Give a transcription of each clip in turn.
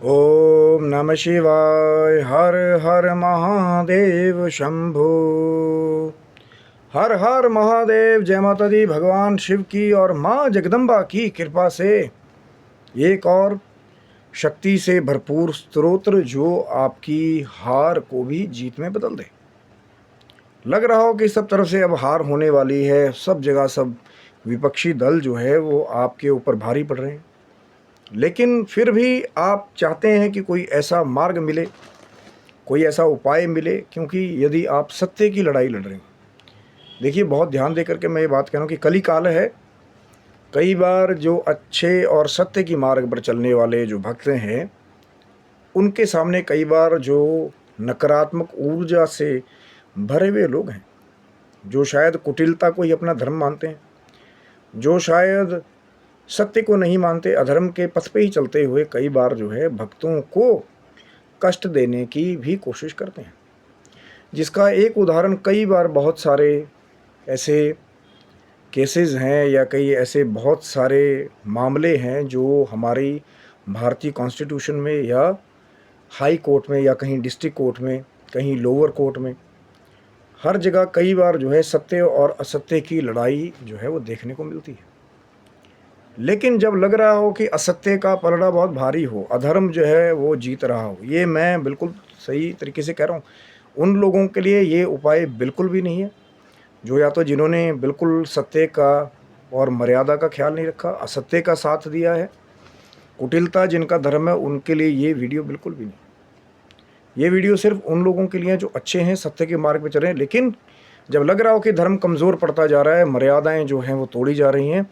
ओम नमः शिवाय। हर हर महादेव शंभो। हर हर महादेव। जय माता दी। भगवान शिव की और माँ जगदम्बा की कृपा से एक और शक्ति से भरपूर स्तोत्र जो आपकी हार को भी जीत में बदल दे। लग रहा हो कि सब तरफ से अब हार होने वाली है, सब जगह सब विपक्षी दल जो है वो आपके ऊपर भारी पड़ रहे हैं, लेकिन फिर भी आप चाहते हैं कि कोई ऐसा मार्ग मिले, कोई ऐसा उपाय मिले, क्योंकि यदि आप सत्य की लड़ाई लड़ रहे हैं। देखिए, बहुत ध्यान दे करके मैं ये बात कह रहा हूँ कि कली काल है। कई बार जो अच्छे और सत्य की मार्ग पर चलने वाले जो भक्त हैं, उनके सामने कई बार जो नकारात्मक ऊर्जा से भरे हुए लोग हैं, जो शायद कुटिलता को ही अपना धर्म मानते हैं, जो शायद सत्य को नहीं मानते, अधर्म के पथ पे ही चलते हुए कई बार जो है भक्तों को कष्ट देने की भी कोशिश करते हैं। जिसका एक उदाहरण कई बार बहुत सारे ऐसे केसेस हैं या कई ऐसे बहुत सारे मामले हैं जो हमारी भारतीय कॉन्स्टिट्यूशन में या हाई कोर्ट में या कहीं डिस्ट्रिक्ट कोर्ट में, कहीं लोअर कोर्ट में, हर जगह कई बार जो है सत्य और असत्य की लड़ाई जो है वो देखने को मिलती है। लेकिन जब लग रहा हो कि असत्य का पलड़ा बहुत भारी हो, अधर्म जो है वो जीत रहा हो, ये मैं बिल्कुल सही तरीके से कह रहा हूँ, उन लोगों के लिए ये उपाय बिल्कुल भी नहीं है जो या तो जिन्होंने बिल्कुल सत्य का और मर्यादा का ख्याल नहीं रखा, असत्य का साथ दिया है, कुटिलता जिनका धर्म है, उनके लिए ये वीडियो बिल्कुल भी नहीं। ये वीडियो सिर्फ उन लोगों के लिए जो अच्छे हैं, सत्य के मार्ग पे चल रहे हैं, लेकिन जब लग रहा हो कि धर्म कमज़ोर पड़ता जा रहा है, मर्यादाएं जो हैं वो तोड़ी जा रही हैं,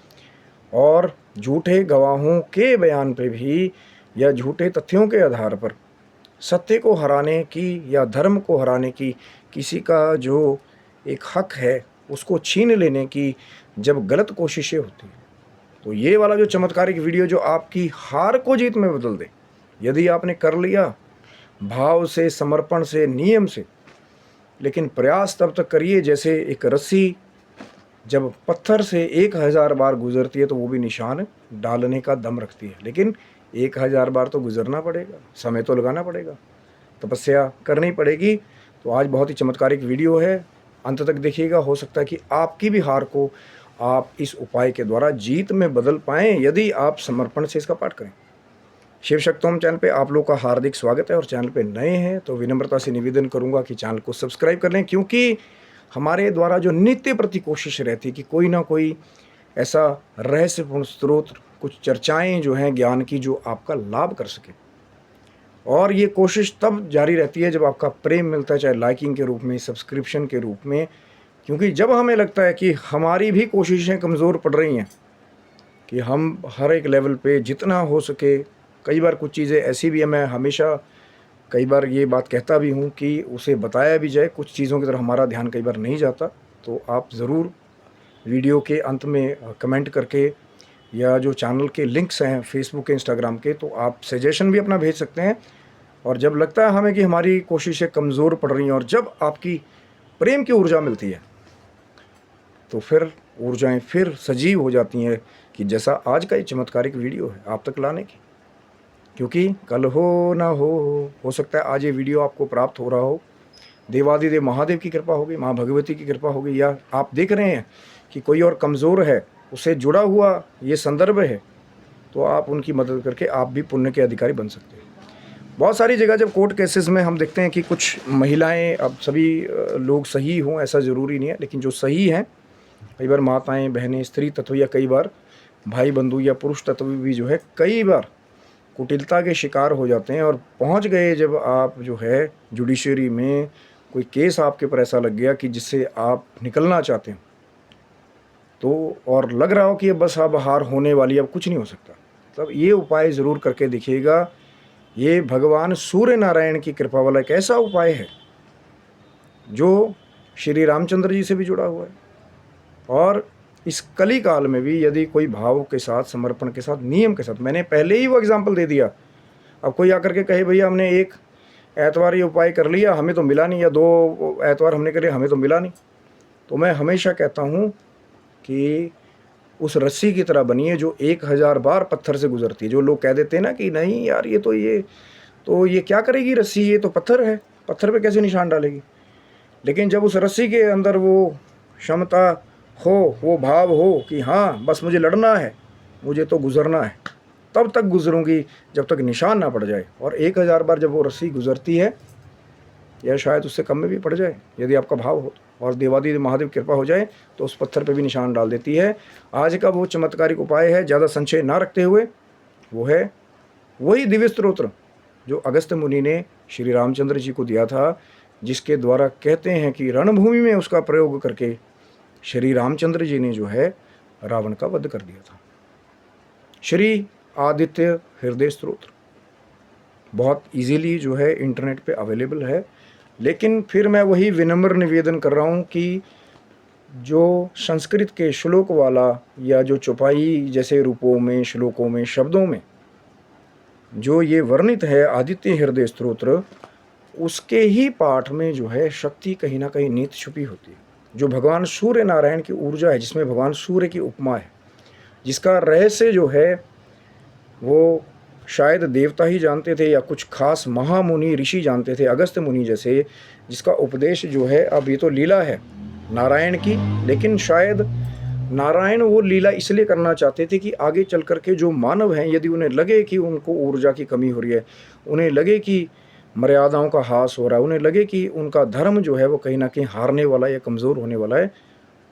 और झूठे गवाहों के बयान पे भी या झूठे तथ्यों के आधार पर सत्य को हराने की या धर्म को हराने की, किसी का जो एक हक है उसको छीन लेने की जब गलत कोशिशें होती हैं, तो ये वाला जो चमत्कारिक वीडियो जो आपकी हार को जीत में बदल दे, यदि आपने कर लिया भाव से, समर्पण से, नियम से, लेकिन प्रयास तब तक करिए जैसे एक रस्सी जब पत्थर से 1000 बार गुजरती है तो वो भी निशान डालने का दम रखती है, लेकिन 1000 बार तो गुजरना पड़ेगा, समय तो लगाना पड़ेगा, तपस्या करनी पड़ेगी। तो आज बहुत ही चमत्कारिक वीडियो है, अंत तक देखिएगा। हो सकता है कि आपकी भी हार को आप इस उपाय के द्वारा जीत में बदल पाएँ, यदि आप समर्पण से इसका पाठ करें। शिव शक्तोम चैनल पे आप लोग का हार्दिक स्वागत है, और चैनल पे नए हैं तो विनम्रता से निवेदन करूंगा कि चैनल को सब्सक्राइब कर लें, क्योंकि हमारे द्वारा जो नित्य प्रति कोशिश रहती है कि कोई ना कोई ऐसा रहस्यपूर्ण स्रोत, कुछ चर्चाएं जो हैं ज्ञान की, जो आपका लाभ कर सके। और ये कोशिश तब जारी रहती है जब आपका प्रेम मिलता है, चाहे लाइकिंग के रूप में, सब्सक्रिप्शन के रूप में, क्योंकि जब हमें लगता है कि हमारी भी कोशिशें कमज़ोर पड़ रही हैं, कि हम हर एक लेवल पे जितना हो सके, कई बार कुछ चीज़ें ऐसी भी हैं, मैं हमेशा कई बार ये बात कहता भी हूँ कि उसे बताया भी जाए, कुछ चीज़ों की तरफ हमारा ध्यान कई बार नहीं जाता, तो आप ज़रूर वीडियो के अंत में कमेंट करके, या जो चैनल के लिंक्स हैं फेसबुक के, इंस्टाग्राम के, तो आप सजेशन भी अपना भेज सकते हैं। और जब लगता है हमें कि हमारी कोशिशें कमज़ोर पड़ रही हैं, और जब आपकी प्रेम की ऊर्जा मिलती है, तो फिर ऊर्जाएँ फिर सजीव हो जाती हैं, कि जैसा आज का ये चमत्कारिक वीडियो है आप तक लाने की। क्योंकि कल हो ना हो सकता है आज ये वीडियो आपको प्राप्त हो रहा हो, देवादिदेव महादेव की कृपा होगी, माँ भगवती की कृपा होगी, या आप देख रहे हैं कि कोई और कमज़ोर है, उससे जुड़ा हुआ ये संदर्भ है, तो आप उनकी मदद करके आप भी पुण्य के अधिकारी बन सकते हैं। बहुत सारी जगह जब कोर्ट केसेस में हम देखते हैं कि कुछ महिलाएं, अब सभी लोग सही हों ऐसा ज़रूरी नहीं है, लेकिन जो सही हैं, कई बार माताएं, बहनें, स्त्री तत्व, या कई बार भाई बंधु या पुरुष तत्व भी जो है कई बार कुटिलता के शिकार हो जाते हैं। और पहुंच गए जब आप जो है जुडिशरी में, कोई केस आपके ऊपर ऐसा लग गया कि जिससे आप निकलना चाहते हैं, तो और लग रहा हो कि बस अब हार होने वाली, अब कुछ नहीं हो सकता, तब ये उपाय ज़रूर करके देखिएगा। ये भगवान सूर्य नारायण की कृपा वाला एक ऐसा उपाय है जो श्री रामचंद्र जी से भी जुड़ा हुआ है, और इस कली काल में भी यदि कोई भाव के साथ, समर्पण के साथ, नियम के साथ, मैंने पहले ही वो एग्जाम्पल दे दिया। अब कोई आकर के कहे भैया हमने एक एतवार ये उपाय कर लिया, हमें तो मिला नहीं, या 2 एतवार हमने कर लिया, हमें तो मिला नहीं, तो मैं हमेशा कहता हूँ कि उस रस्सी की तरह बनिए जो 1000 बार पत्थर से गुजरती है। जो लोग कह देते हैं ना कि नहीं यार ये क्या करेगी रस्सी, ये तो पत्थर है, पत्थर पे कैसे निशान डालेगी। लेकिन जब उस रस्सी के अंदर वो क्षमता हो, वो भाव हो कि हाँ बस मुझे लड़ना है, मुझे तो गुजरना है, तब तक गुजरूंगी जब तक निशान ना पड़ जाए। और 1000 बार जब वो रस्सी गुजरती है, या शायद उससे कम में भी पड़ जाए यदि आपका भाव हो, और देवादिदेव महादेव कृपा हो जाए तो उस पत्थर पे भी निशान डाल देती है। आज का वो चमत्कारिक उपाय है, ज़्यादा संशय ना रखते हुए, वो है वही दिव्य स्तोत्र जो अगस्त्य मुनि ने श्री रामचंद्र जी को दिया था, जिसके द्वारा कहते हैं कि रणभूमि में उसका प्रयोग करके श्री रामचंद्र जी ने जो है रावण का वध कर दिया था। श्री आदित्य हृदय स्तोत्र बहुत इजीली जो है इंटरनेट पे अवेलेबल है। लेकिन फिर मैं वही विनम्र निवेदन कर रहा हूँ कि जो संस्कृत के श्लोक वाला या जो चौपाई जैसे रूपों में, श्लोकों में, शब्दों में जो ये वर्णित है आदित्य हृदय स्तोत्र, उसके ही पाठ में जो है शक्ति कहीं ना कहीं निहित छुपी होती है। जो भगवान सूर्य नारायण की ऊर्जा है, जिसमें भगवान सूर्य की उपमा है, जिसका रहस्य जो है वो शायद देवता ही जानते थे या कुछ खास महामुनि ऋषि जानते थे, अगस्त्य मुनि जैसे, जिसका उपदेश जो है, अब ये तो लीला है नारायण की, लेकिन शायद नारायण वो लीला इसलिए करना चाहते थे कि आगे चल कर के जो मानव हैं, यदि उन्हें लगे कि उनको ऊर्जा की कमी हो रही है, उन्हें लगे कि मर्यादाओं का ह्रास हो रहा है, उन्हें लगे कि उनका धर्म जो है वो कहीं ना कहीं हारने वाला है या कमज़ोर होने वाला है,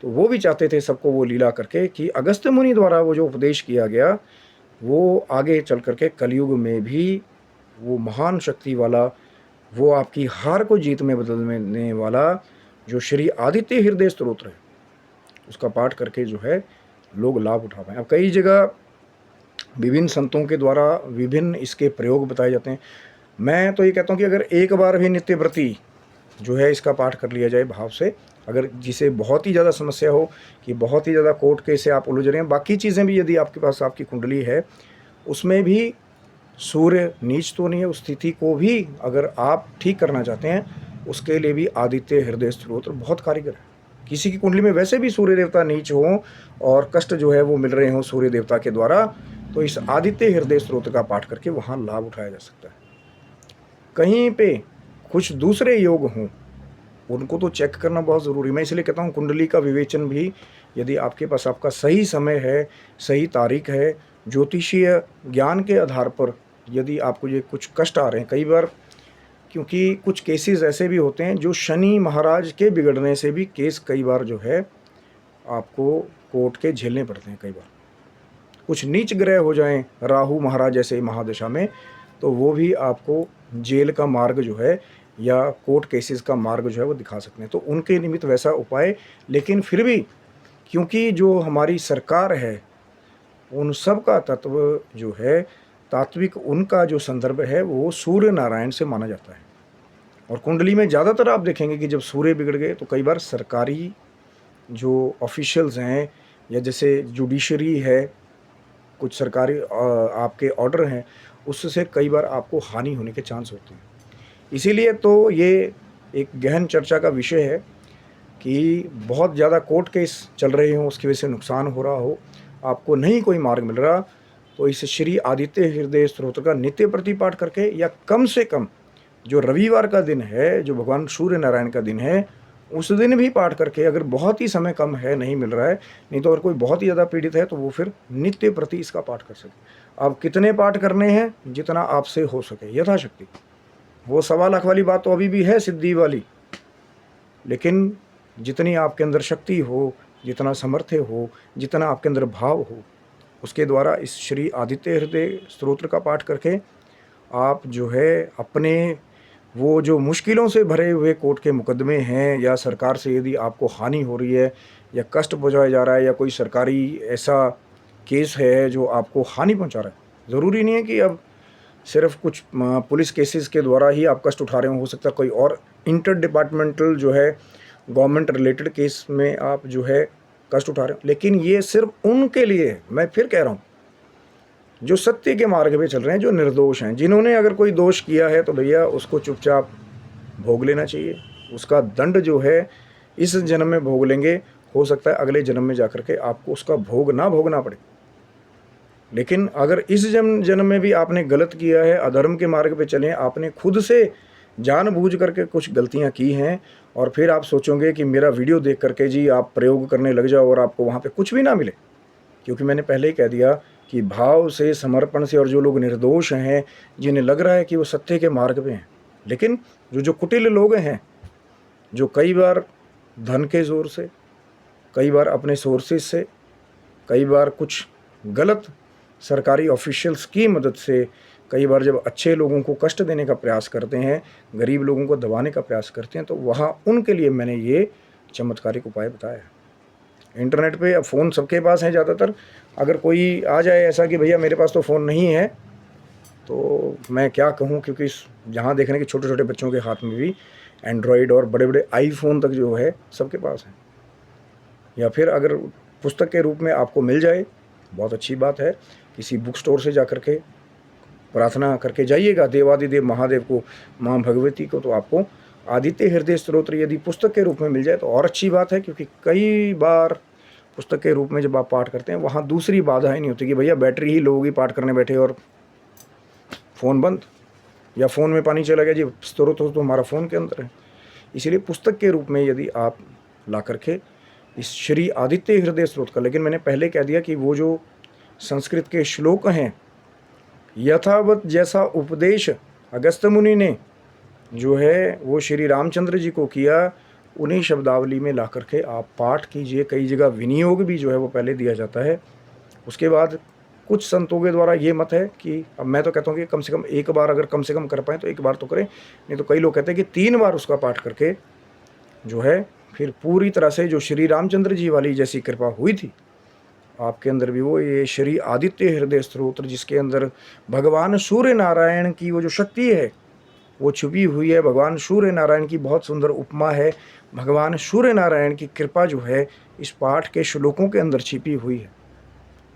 तो वो भी चाहते थे सबको वो लीला करके कि अगस्त्य मुनि द्वारा वो जो उपदेश किया गया वो आगे चल करके कलयुग में भी वो महान शक्ति वाला, वो आपकी हार को जीत में बदलने वाला जो श्री आदित्य हृदय स्तोत्र है, उसका पाठ करके जो है लोग लाभ उठा पाएँ। अब कई जगह विभिन्न संतों के द्वारा विभिन्न इसके प्रयोग बताए जाते हैं। मैं तो ये कहता हूँ कि अगर एक बार भी नित्य व्रती जो है इसका पाठ कर लिया जाए भाव से, अगर जिसे बहुत ही ज़्यादा समस्या हो कि बहुत ही ज़्यादा कोर्ट केस से आप उलझ रहे हैं, बाकी चीज़ें भी यदि आपके पास आपकी कुंडली है उसमें भी सूर्य नीच तो नहीं है, उस स्थिति को भी अगर आप ठीक करना चाहते हैं, उसके लिए भी आदित्य हृदय स्तोत्र बहुत कारगर है। किसी की कुंडली में वैसे भी सूर्य देवता नीच हो और कष्ट जो है वो मिल रहे हों सूर्य देवता के द्वारा, तो इस आदित्य हृदय स्तोत्र का पाठ करके वहाँ लाभ उठाया जा सकता है। कहीं पे कुछ दूसरे योग हों, उनको तो चेक करना बहुत ज़रूरी है। मैं इसलिए कहता हूँ कुंडली का विवेचन भी यदि आपके पास आपका सही समय है, सही तारीख है, ज्योतिषीय ज्ञान के आधार पर यदि आपको ये कुछ कष्ट आ रहे हैं, कई बार क्योंकि कुछ केसेस ऐसे भी होते हैं जो शनि महाराज के बिगड़ने से भी केस कई बार जो है आपको कोर्ट के झेलने पड़ते हैं। कई बार कुछ नीच ग्रह हो जाएं राहु महाराज जैसे महादशा में, तो वो भी आपको जेल का मार्ग जो है या कोर्ट केसेस का मार्ग जो है वो दिखा सकते हैं। तो उनके निमित्त वैसा उपाय, लेकिन फिर भी क्योंकि जो हमारी सरकार है उन सब का तत्व जो है तात्विक, उनका जो संदर्भ है वो सूर्य नारायण से माना जाता है। और कुंडली में ज़्यादातर आप देखेंगे कि जब सूर्य बिगड़ गए तो कई बार सरकारी जो ऑफिशियल्स हैं या जैसे जुडिशरी है, कुछ सरकारी आपके ऑर्डर हैं, उससे कई बार आपको हानि होने के चांस होते हैं। इसीलिए तो ये एक गहन चर्चा का विषय है कि बहुत ज़्यादा कोर्ट केस चल रहे हों, उसकी वजह से नुकसान हो रहा हो, आपको नहीं कोई मार्ग मिल रहा, तो इस श्री आदित्य हृदय स्तोत्र का नित्य प्रति पाठ करके, या कम से कम जो रविवार का दिन है, जो भगवान सूर्य नारायण का दिन है, उस दिन भी पाठ करके, अगर बहुत ही समय कम है, नहीं मिल रहा है, नहीं तो अगर कोई बहुत ही ज़्यादा पीड़ित है तो वो फिर नित्य प्रति इसका पाठ कर सके। अब कितने पाठ करने हैं? जितना आपसे हो सके यथाशक्ति। वो 1.25 लाख वाली बात तो अभी भी है सिद्धि वाली, लेकिन जितनी आपके अंदर शक्ति हो, जितना सामर्थ्य हो, जितना आपके अंदर भाव हो, उसके द्वारा इस श्री आदित्य हृदय स्तोत्र का पाठ करके आप जो है अपने वो जो मुश्किलों से भरे हुए कोर्ट के मुकदमे हैं, या सरकार से यदि आपको हानि हो रही है या कष्ट पहुँचाया जा रहा है, या कोई सरकारी ऐसा केस है जो आपको हानि पहुँचा रहा है, ज़रूरी नहीं है कि अब सिर्फ कुछ पुलिस केसेस के द्वारा ही आप कष्ट उठा रहे हो सकता है कोई और इंटर डिपार्टमेंटल जो है गवर्नमेंट रिलेटेड केस में आप जो है कष्ट उठा रहे हो। लेकिन ये सिर्फ उनके लिए है, मैं फिर कह रहा हूँ, जो सत्य के मार्ग पे चल रहे हैं, जो निर्दोष हैं। जिन्होंने अगर कोई दोष किया है तो भैया उसको चुपचाप भोग लेना चाहिए, उसका दंड जो है इस जन्म में भोग लेंगे, हो सकता है अगले जन्म में जाकर के आपको उसका भोग ना भोगना पड़े। लेकिन अगर इस जन्म में भी आपने गलत किया है, अधर्म के मार्ग पे चले, आपने खुद से जानबूझ करके कुछ गलतियां की हैं, और फिर आप सोचोगे कि मेरा वीडियो देख करके जी आप प्रयोग करने लग जाओ और आपको वहाँ पे कुछ भी ना मिले। क्योंकि मैंने पहले ही कह दिया कि भाव से, समर्पण से, और जो लोग निर्दोष हैं, जिन्हें लग रहा है कि वो सत्य के मार्ग पे हैं, लेकिन जो कुटिल लोग हैं, जो कई बार धन के ज़ोर से, कई बार अपने सोर्सेज से, कई बार कुछ गलत सरकारी ऑफिशियल्स की मदद से, कई बार जब अच्छे लोगों को कष्ट देने का प्रयास करते हैं, गरीब लोगों को दबाने का प्रयास करते हैं, तो वहाँ उनके लिए मैंने ये चमत्कारिक उपाय बताया है। इंटरनेट पे अब फ़ोन सबके पास है ज़्यादातर। अगर कोई आ जाए ऐसा कि भैया मेरे पास तो फ़ोन नहीं है, तो मैं क्या कहूँ, क्योंकि जहाँ देखने के छोटे छोटे बच्चों के हाथ में भी एंड्रॉयड और बड़े बड़े आईफोन तक जो है सबके पास है। या फिर अगर पुस्तक के रूप में आपको मिल जाए, बहुत अच्छी बात है। किसी बुक स्टोर से जा कर के प्रार्थना करके जाइएगा देवादिदेव महादेव को, माँ भगवती को, तो आपको आदित्य हृदय स्तोत्र यदि पुस्तक के रूप में मिल जाए तो और अच्छी बात है। क्योंकि कई बार पुस्तक के रूप में जब आप पाठ करते हैं, वहाँ दूसरी बाधाएं नहीं होती कि भैया बैटरी ही लो होगी, पाठ करने बैठे और फ़ोन बंद, या फ़ोन में पानी चला गया जी, स्त्रोत्र तो हमारा फ़ोन के अंदर है। इसीलिए पुस्तक के रूप में यदि आप ला करके इस श्री आदित्य हृदय स्तोत्र का, लेकिन मैंने पहले कह दिया कि वो जो संस्कृत के श्लोक हैं, यथावत जैसा उपदेश अगस्त्य मुनि ने जो है वो श्री रामचंद्र जी को किया, उन्हीं शब्दावली में ला करके आप पाठ कीजिए। कई जगह विनियोग भी जो है वो पहले दिया जाता है। उसके बाद कुछ संतों के द्वारा ये मत है कि, अब मैं तो कहता हूँ कि कम से कम एक बार अगर कम से कम कर पाएँ तो एक बार तो करें, नहीं तो कई लोग कहते हैं कि 3 बार उसका पाठ करके जो है फिर पूरी तरह से जो श्री रामचंद्र जी वाली जैसी कृपा हुई थी आपके अंदर भी, वो ये श्री आदित्य हृदय स्तोत्र, जिसके अंदर भगवान सूर्य नारायण की वो जो शक्ति है वो छुपी हुई है। भगवान सूर्य नारायण की बहुत सुंदर उपमा है। भगवान सूर्य नारायण की कृपा जो है इस पाठ के श्लोकों के अंदर छिपी हुई है।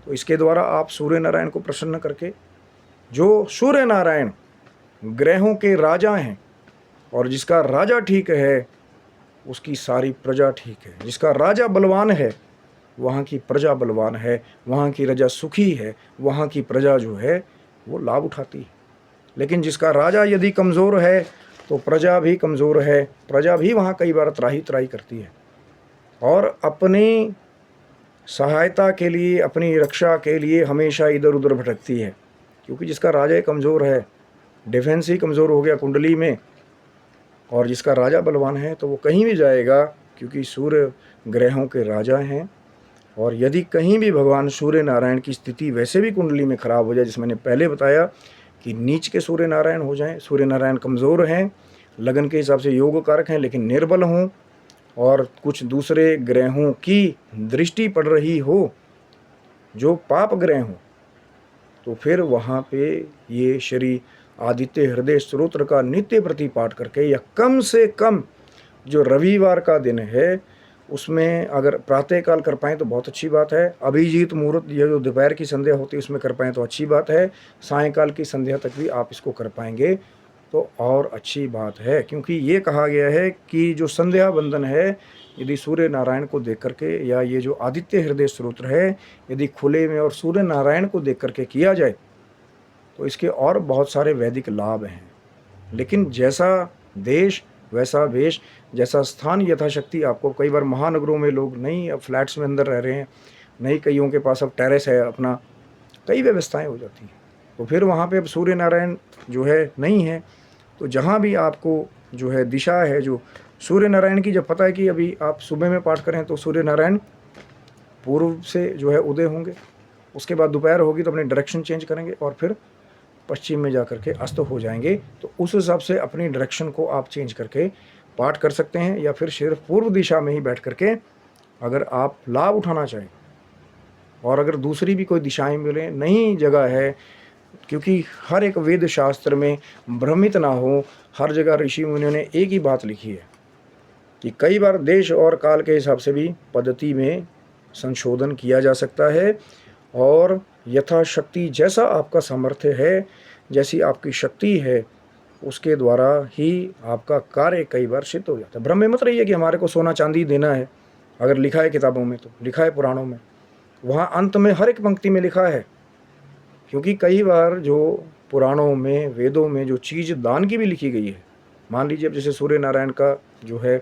तो इसके द्वारा आप सूर्य नारायण को प्रसन्न करके, जो सूर्य नारायण ग्रहों के राजा हैं, और जिसका राजा ठीक है उसकी सारी प्रजा ठीक है। जिसका राजा बलवान है वहाँ की प्रजा बलवान है, वहाँ की प्रजा सुखी है, वहाँ की प्रजा जो है वो लाभ उठाती है। लेकिन जिसका राजा यदि कमज़ोर है तो प्रजा भी कमज़ोर है, प्रजा भी वहाँ कई बार त्राही त्राही करती है और अपनी सहायता के लिए, अपनी रक्षा के लिए हमेशा इधर उधर भटकती है। क्योंकि जिसका राजा कमज़ोर है, डिफेंस ही कमज़ोर हो गया कुंडली में, और जिसका राजा बलवान है तो वो कहीं भी जाएगा, क्योंकि सूर्य ग्रहों के राजा हैं। और यदि कहीं भी भगवान सूर्य नारायण की स्थिति वैसे भी कुंडली में ख़राब हो जाए, जिसमें मैंने पहले बताया कि नीच के सूर्य नारायण हो जाएं, सूर्य नारायण कमज़ोर हैं, लगन के हिसाब से योग कारक हैं लेकिन निर्बल हों, और कुछ दूसरे ग्रहों की दृष्टि पड़ रही हो जो पाप ग्रह हों, तो फिर वहाँ पे ये श्री आदित्य हृदय स्तोत्र का नित्य प्रति पाठ करके, या कम से कम जो रविवार का दिन है उसमें अगर प्रातःकाल कर पाएँ तो बहुत अच्छी बात है। अभिजीत मुहूर्त, ये जो दोपहर की संध्या होती है उसमें कर पाएँ तो अच्छी बात है। सायंकाल की संध्या तक भी आप इसको कर पाएंगे तो और अच्छी बात है। क्योंकि ये कहा गया है कि जो संध्या बंदन है, यदि सूर्य नारायण को देख करके, या ये जो आदित्य हृदय स्तोत्र है यदि खुले में और सूर्य नारायण को देख करके किया जाए तो इसके और बहुत सारे वैदिक लाभ हैं। लेकिन जैसा देश वैसा वेश, जैसा स्थान यथाशक्ति आपको। कई बार महानगरों में लोग नहीं, अब फ्लैट्स में अंदर रह रहे हैं, नहीं कईयों के पास अब टेरेस है अपना, कई व्यवस्थाएं हो जाती हैं, तो फिर वहाँ पे अब सूर्य नारायण जो है नहीं है। तो जहाँ भी आपको जो है दिशा है जो सूर्य नारायण की, जब पता है कि अभी आप सुबह में पाठ करें तो सूर्य नारायण पूर्व से जो है उदय होंगे, उसके बाद दोपहर होगी तो अपनी डायरेक्शन चेंज करेंगे और फिर पश्चिम में जा करके अस्त हो जाएंगे। तो उस हिसाब से अपनी डायरेक्शन को आप चेंज करके पाठ कर सकते हैं, या फिर सिर्फ पूर्व दिशा में ही बैठ करके अगर आप लाभ उठाना चाहें। और अगर दूसरी भी कोई दिशाएं मिले, नई जगह है, क्योंकि हर एक वेद शास्त्र में भ्रमित ना हो, हर जगह ऋषि मुनियों ने एक ही बात लिखी है कि कई बार देश और काल के हिसाब से भी पद्धति में संशोधन किया जा सकता है, और यथाशक्ति जैसा आपका सामर्थ्य है, जैसी आपकी शक्ति है, उसके द्वारा ही आपका कार्य कई बार सिद्ध हो जाता है। भ्रम में मत रहिए कि हमारे को सोना चांदी देना है, अगर लिखा है किताबों में, तो लिखा है पुराणों में, वहाँ अंत में हर एक पंक्ति में लिखा है। क्योंकि कई बार जो पुराणों में, वेदों में जो चीज़ दान की भी लिखी गई है, मान लीजिए अब जैसे सूर्य नारायण का जो है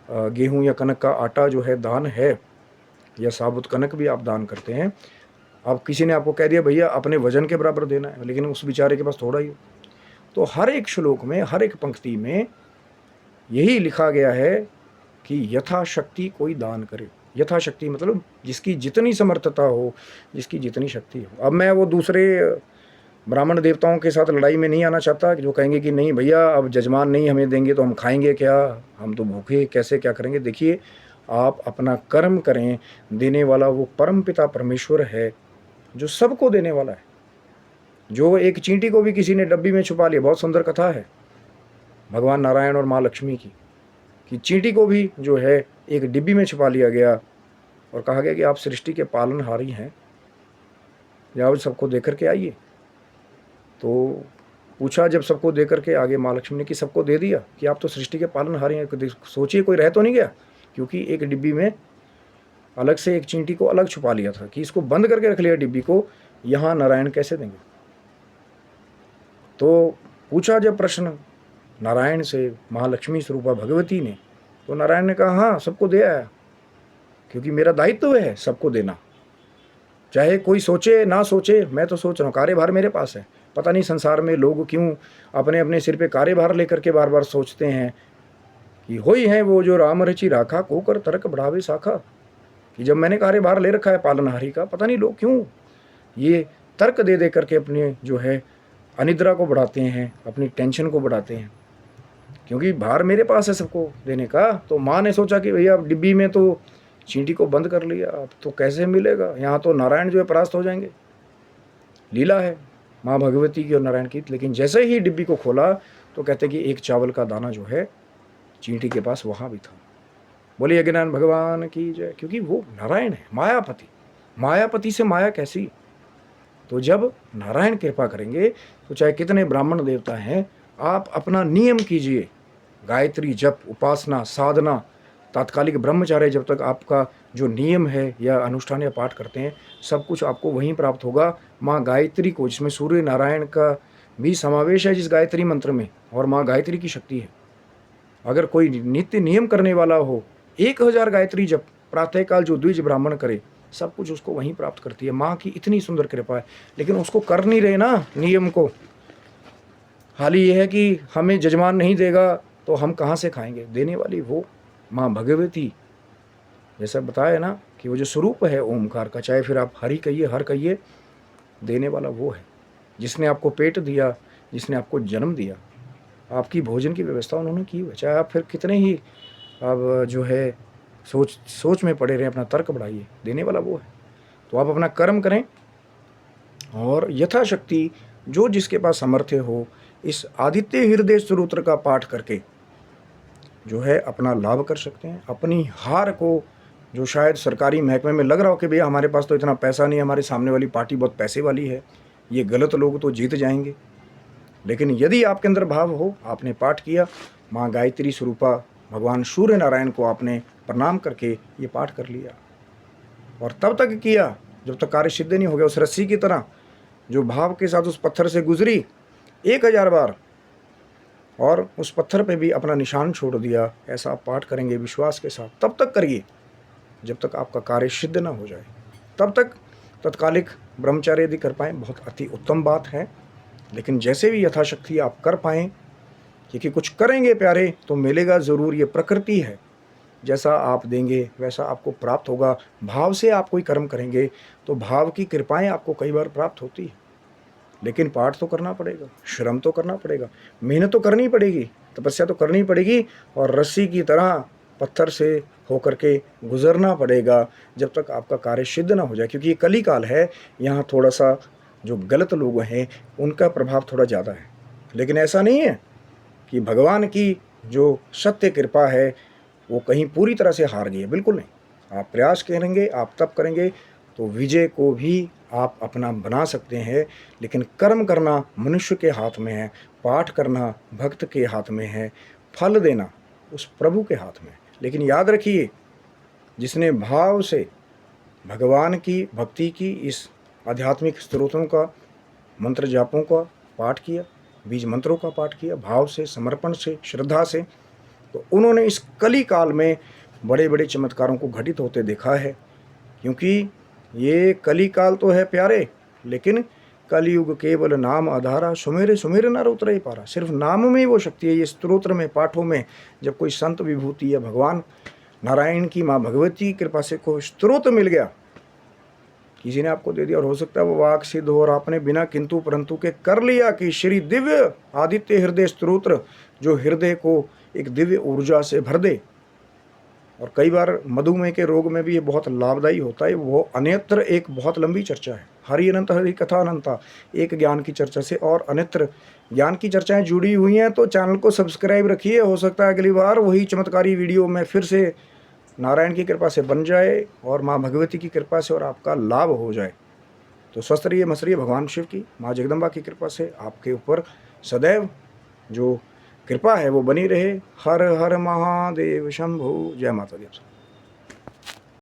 गेहूं या कनक का आटा जो है दान है, या साबुत कनक भी आप दान करते हैं, अब किसी ने आपको कह दिया भैया अपने वजन के बराबर देना है, लेकिन उस बेचारे के पास थोड़ा ही हो, तो हर एक श्लोक में, हर एक पंक्ति में यही लिखा गया है कि यथाशक्ति कोई दान करे। यथाशक्ति मतलब जिसकी जितनी समर्थता हो, जिसकी जितनी शक्ति हो। अब मैं वो दूसरे ब्राह्मण देवताओं के साथ लड़ाई में नहीं आना चाहता जो कहेंगे कि नहीं भैया अब जजमान नहीं हमें देंगे तो हम खाएंगे क्या, हम तो भूखे कैसे क्या करेंगे। देखिए, आप अपना कर्म करें, देने वाला वो परम पिता परमेश्वर है जो सबको देने वाला है। जो एक चींटी को भी किसी ने डब्बी में छुपा लिया, बहुत सुंदर कथा है भगवान नारायण और माँ लक्ष्मी की, कि चींटी को भी जो है एक डिब्बी में छुपा लिया गया और कहा गया कि आप सृष्टि के पालनहारी हैं, जाओ सबको दे करके आइए। तो पूछा जब सबको दे करके आगे माँ लक्ष्मी ने कि सबको दे दिया, कि आप तो सृष्टि के पालनहारी हैं, सोचिए कोई रह तो नहीं गया, क्योंकि एक डिब्बी में अलग से एक चींटी को अलग छुपा लिया था कि इसको बंद करके रख लिया डिब्बी को, यहाँ नारायण कैसे देंगे। तो पूछा जब प्रश्न नारायण से महालक्ष्मी स्वरूपा भगवती ने, तो नारायण ने कहा हाँ सबको दे आया, क्योंकि मेरा दायित्व है सबको देना, चाहे कोई सोचे ना सोचे। मैं तो सोच रहा हूँ कार्यभार मेरे पास है। पता नहीं संसार में लोग क्यों अपने अपने सिर पे कार्यभार लेकर के बार बार सोचते हैं कि होई है वो जो राम रचि राखा, को कर तर्क बढ़ावे शाखा, कि जब मैंने कार्यभार ले रखा है पालनहारी का, पता नहीं लोग क्यों ये तर्क दे दे करके अपने जो है अनिद्रा को बढ़ाते हैं, अपनी टेंशन को बढ़ाते हैं। क्योंकि भार मेरे पास है सबको देने का। तो माँ ने सोचा कि भैया अब डिब्बी में तो चींटी को बंद कर लिया, अब तो कैसे मिलेगा, यहाँ तो नारायण जो है परास्त हो जाएंगे। लीला है माँ भगवती की और नारायण की। लेकिन जैसे ही डिब्बी को खोला तो कहते कि एक चावल का दाना जो है चींटी के पास वहाँ भी था। बोलिए अज्ञान भगवान की जय। क्योंकि वो नारायण है, मायापति। मायापति से माया कैसी। तो जब नारायण कृपा करेंगे तो चाहे कितने ब्राह्मण देवता हैं, आप अपना नियम कीजिए, गायत्री जप, उपासना, साधना, तात्कालिक ब्रह्मचार्य, जब तक आपका जो नियम है या अनुष्ठान या पाठ करते हैं, सब कुछ आपको वहीं प्राप्त होगा। माँ गायत्री को, जिसमें सूर्य नारायण का भी समावेश है जिस गायत्री मंत्र में, और माँ गायत्री की शक्ति है। अगर कोई नित्य नियम करने वाला हो, 1000 गायत्री जप प्रातःकाल जो द्विज ब्राह्मण करे, सब कुछ उसको वहीं प्राप्त करती है। माँ की इतनी सुंदर कृपा है। लेकिन उसको कर नहीं रहे ना नियम को। हाल ये है कि हमें जजमान नहीं देगा तो हम कहाँ से खाएंगे। देने वाली वो माँ भगवती, जैसा बताया ना कि वो जो स्वरूप है ओमकार का, चाहे फिर आप हरि कहिए, हर कहिए, देने वाला वो है जिसने आपको पेट दिया, जिसने आपको जन्म दिया, आपकी भोजन की व्यवस्था उन्होंने की है। चाहे आप फिर कितने ही अब जो है सोच में पड़े रहें, अपना तर्क बढ़ाइए, देने वाला वो है। तो आप अपना कर्म करें और यथाशक्ति जो जिसके पास सामर्थ्य हो, इस आदित्य हृदय स्तोत्र का पाठ करके जो है अपना लाभ कर सकते हैं। अपनी हार को, जो शायद सरकारी महकमे में लग रहा हो कि भैया हमारे पास तो इतना पैसा नहीं, हमारे सामने वाली पार्टी बहुत पैसे वाली है, ये गलत लोग तो जीत जाएंगे। लेकिन यदि आपके अंदर भाव हो, आपने पाठ किया, माँ गायत्री स्वरूपा भगवान सूर्य नारायण को आपने प्रणाम करके ये पाठ कर लिया, और तब तक किया जब तक कार्य सिद्ध नहीं हो गया। उस रस्सी की तरह जो भाव के साथ उस पत्थर से गुजरी 1000 बार, और उस पत्थर पे भी अपना निशान छोड़ दिया, ऐसा आप पाठ करेंगे विश्वास के साथ। तब तक करिए जब तक आपका कार्य सिद्ध ना हो जाए। तब तक तत्कालिक ब्रह्मचार्य यदि कर पाएँ बहुत अति उत्तम बात है। लेकिन जैसे भी यथाशक्ति आप कर पाएँ, क्योंकि कुछ करेंगे प्यारे तो मिलेगा ज़रूर। ये प्रकृति है, जैसा आप देंगे वैसा आपको प्राप्त होगा। भाव से आप कोई कर्म करेंगे तो भाव की कृपाएं आपको कई बार प्राप्त होती है। लेकिन पाठ तो करना पड़ेगा, श्रम तो करना पड़ेगा, मेहनत तो करनी पड़ेगी, तपस्या तो करनी पड़ेगी, और रस्सी की तरह पत्थर से होकर के गुजरना पड़ेगा जब तक आपका कार्य सिद्ध ना हो जाए। क्योंकि ये कली काल है, यहाँ थोड़ा सा जो गलत लोग हैं उनका प्रभाव थोड़ा ज़्यादा है। लेकिन ऐसा नहीं है कि भगवान की जो सत्य कृपा है वो कहीं पूरी तरह से हार गई है, बिल्कुल नहीं। आप प्रयास करेंगे, आप तप करेंगे तो विजय को भी आप अपना बना सकते हैं। लेकिन कर्म करना मनुष्य के हाथ में है, पाठ करना भक्त के हाथ में है, फल देना उस प्रभु के हाथ में। लेकिन याद रखिए, जिसने भाव से भगवान की भक्ति की, इस आध्यात्मिक स्तोत्रों का, मंत्र जापों का पाठ किया, बीज मंत्रों का पाठ किया, भाव से, समर्पण से, श्रद्धा से, तो उन्होंने इस कली काल में बड़े बड़े चमत्कारों को घटित होते देखा है। क्योंकि ये कली काल तो है प्यारे, लेकिन कलयुग केवल नाम आधारा, सुमेरे सुमेरे नर उतरे पारा। सिर्फ नाम में ही वो शक्ति है। ये स्तोत्र में, पाठों में, जब कोई संत विभूति या भगवान नारायण की, माँ भगवती की कृपा से कोई स्तोत्र मिल गया, किसी ने आपको दे दिया, और हो सकता है वो वाक सिद्ध हो और आपने बिना किंतु परंतु के कर लिया, कि श्री दिव्य आदित्य हृदय स्तोत्र, जो हृदय को एक दिव्य ऊर्जा से भर दे। और कई बार मधुमेह के रोग में भी ये बहुत लाभदायी होता है। वो अन्यत्र एक बहुत लंबी चर्चा है, हरि अनंत हरि कथा अनंता, एक ज्ञान की चर्चा से और अन्यत्र ज्ञान की चर्चाएं जुड़ी हुई हैं। तो चैनल को सब्सक्राइब रखिए, हो सकता है अगली बार वही चमत्कारी वीडियो में फिर से नारायण की कृपा से बन जाए और माँ भगवती की कृपा से, और आपका लाभ हो जाए। तो स्वस्थ रहिए, मस्त रहिए। भगवान शिव की, माँ जगदम्बा की कृपा से आपके ऊपर सदैव जो कृपा है वो बनी रहे। हर हर महादेव शंभु। जय माता दी।